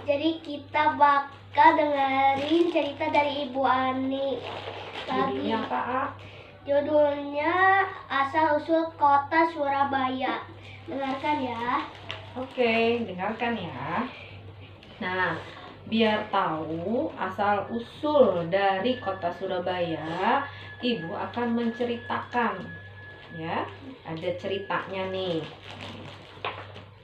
Jadi kita bakal dengerin cerita dari Ibu Ani lagi. Judulnya apa, A? Judulnya Asal Usul Kota Surabaya. Dengarkan ya. Oke, dengarkan ya. Nah, biar tahu asal usul dari kota Surabaya, Ibu akan menceritakan. Ya, ada ceritanya nih.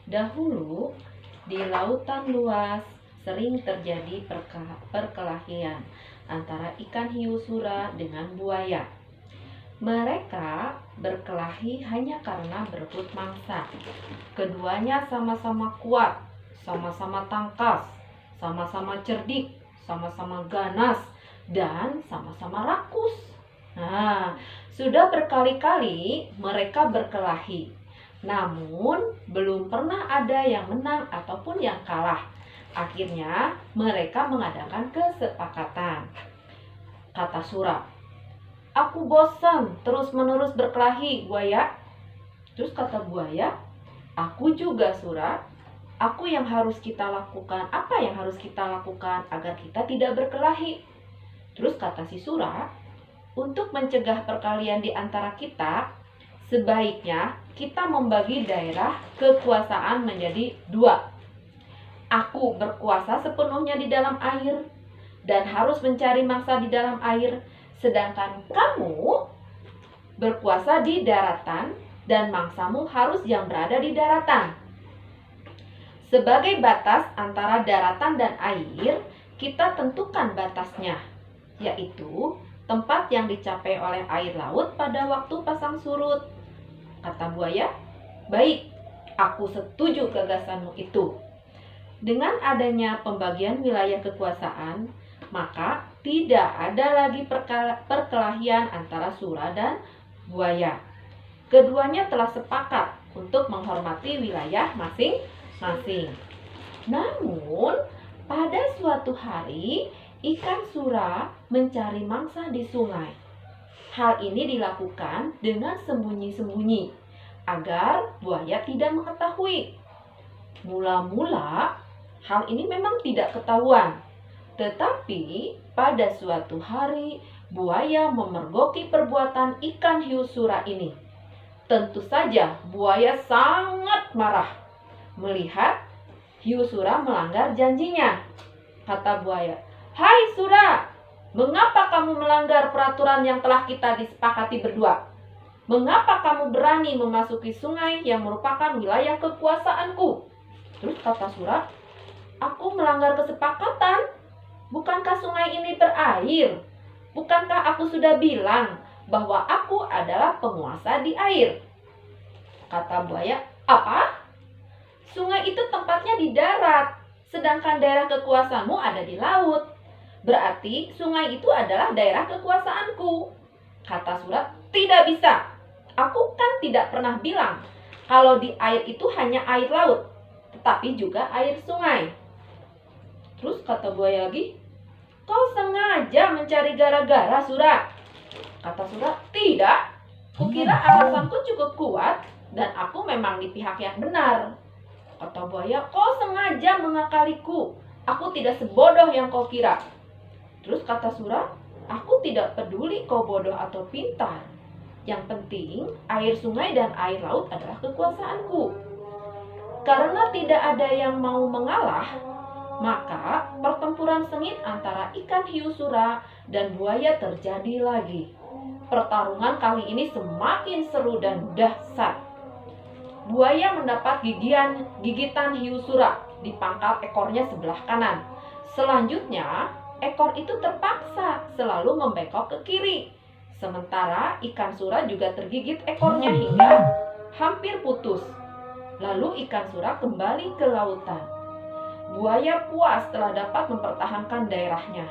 Dahulu di lautan luas sering terjadi perkelahian antara ikan hiu sura dengan buaya. Mereka berkelahi hanya karena berebut mangsa. Keduanya sama-sama kuat, sama-sama tangkas, sama-sama cerdik, sama-sama ganas, dan sama-sama rakus. Nah, sudah berkali-kali mereka berkelahi. Namun, belum pernah ada yang menang ataupun yang kalah. Akhirnya, mereka mengadakan kesepakatan. Kata Sura, "Aku bosan terus-menerus berkelahi, buaya." Terus kata buaya, "Aku juga, Sura. Apa yang harus kita lakukan agar kita tidak berkelahi?" Terus kata si Sura, "Untuk mencegah perkelahian di antara kita, sebaiknya kita membagi daerah kekuasaan menjadi 2. Aku berkuasa sepenuhnya di dalam air dan harus mencari mangsa di dalam air, sedangkan kamu berkuasa di daratan dan mangsamu harus yang berada di daratan. Sebagai batas antara daratan dan air, kita tentukan batasnya, yaitu tempat yang dicapai oleh air laut pada waktu pasang surut." Kata buaya, "Baik, aku setuju gagasanmu itu." Dengan adanya pembagian wilayah kekuasaan, maka tidak ada lagi perkelahian antara Sura dan buaya. Keduanya telah sepakat untuk menghormati wilayah masing-masing. Namun, pada suatu hari, ikan Sura mencari mangsa di sungai. Hal ini dilakukan dengan sembunyi-sembunyi agar buaya tidak mengetahui. Mula-mula, hal ini memang tidak ketahuan. Tetapi pada suatu hari, buaya memergoki perbuatan ikan hiu sura ini. Tentu saja buaya sangat marah melihat hiu sura melanggar janjinya. Kata buaya, "Hai Sura, mengapa kamu melanggar peraturan yang telah kita disepakati berdua? Mengapa kamu berani memasuki sungai yang merupakan wilayah kekuasaanku?" Terus kata Sura, "Aku melanggar kesepakatan. Bukankah sungai ini berair? Bukankah aku sudah bilang bahwa aku adalah penguasa di air?" Kata buaya, "Apa? Sungai itu tempatnya di darat, sedangkan daerah kekuasaanmu ada di laut. Berarti sungai itu adalah daerah kekuasaanku." Kata Sura, "Tidak bisa. Aku kan tidak pernah bilang kalau di air itu hanya air laut, tetapi juga air sungai." Terus kata buaya lagi, "Kau sengaja mencari gara-gara, Sura?" Kata Sura, "Tidak. Kukira alasanku cukup kuat dan aku memang di pihak yang benar." Kata buaya, "Kau sengaja mengakaliku. Aku tidak sebodoh yang kau kira." Terus kata Sura, "Aku tidak peduli kau bodoh atau pintar. Yang penting air sungai dan air laut adalah kekuasaanku." Karena tidak ada yang mau mengalah, maka pertempuran sengit antara ikan hiu sura dan buaya terjadi lagi. Pertarungan kali ini semakin seru dan dahsyat. Buaya mendapat gigitan hiu sura di pangkal ekornya sebelah kanan. Selanjutnya, ekor itu terpaksa selalu membengkok ke kiri. Sementara ikan sura juga tergigit ekornya hingga hampir putus. Lalu ikan sura kembali ke lautan. Buaya puas telah dapat mempertahankan daerahnya.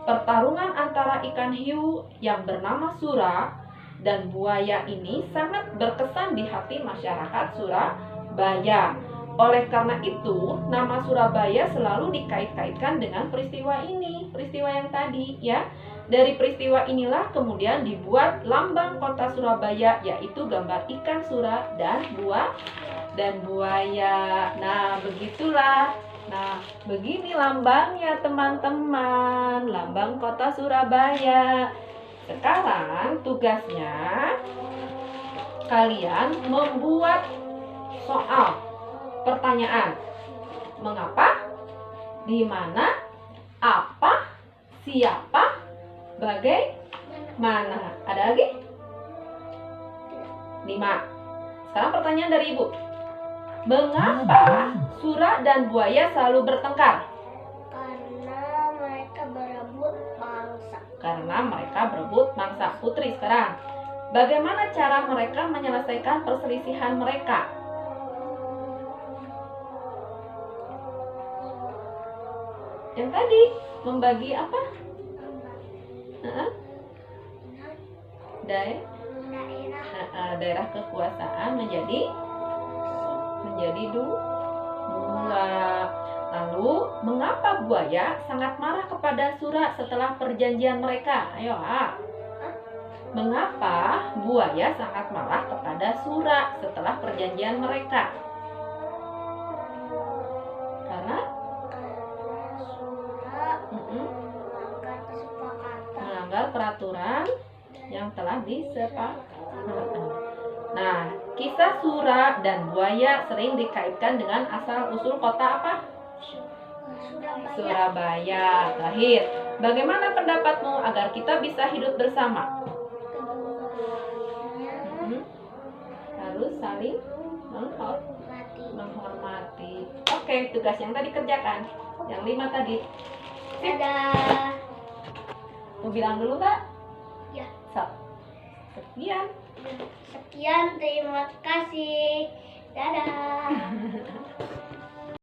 Pertarungan antara ikan hiu yang bernama Sura dan buaya ini sangat berkesan di hati masyarakat Surabaya. Oleh karena itu, nama Surabaya selalu dikait-kaitkan dengan peristiwa ini, peristiwa yang tadi ya. Dari peristiwa inilah kemudian dibuat lambang kota Surabaya, yaitu gambar ikan sura dan buaya. Nah, begitulah Nah, begini lambangnya teman-teman, lambang kota Surabaya. Sekarang tugasnya kalian membuat soal pertanyaan. Mengapa? Di mana? Apa? Siapa? Bagaimana? Ada lagi? 5. Sekarang pertanyaan dari Ibu. Mengapa Sura dan buaya selalu bertengkar? Karena mereka berebut mangsa. Karena mereka berebut mangsa. Putri sekarang. Bagaimana cara mereka menyelesaikan perselisihan mereka? Yang tadi membagi apa? Heeh. Daerah kekuasaan menjadi dua. Lalu, mengapa buaya sangat marah kepada Sura setelah perjanjian mereka? Ayo, mengapa buaya sangat marah kepada Sura setelah perjanjian mereka? Karena melanggar peraturan yang telah disepakati. Nah, kisah Sura dan buaya sering dikaitkan dengan asal-usul kota apa? Surabaya. Terakhir, bagaimana pendapatmu agar kita bisa hidup bersama? Harus saling menghormati. Oke, tugas yang tadi kerjakan. Yang 5 tadi. Dadah. Mau bilang dulu nggak? Ya. Sekian. Sekian, terima kasih. Dadah.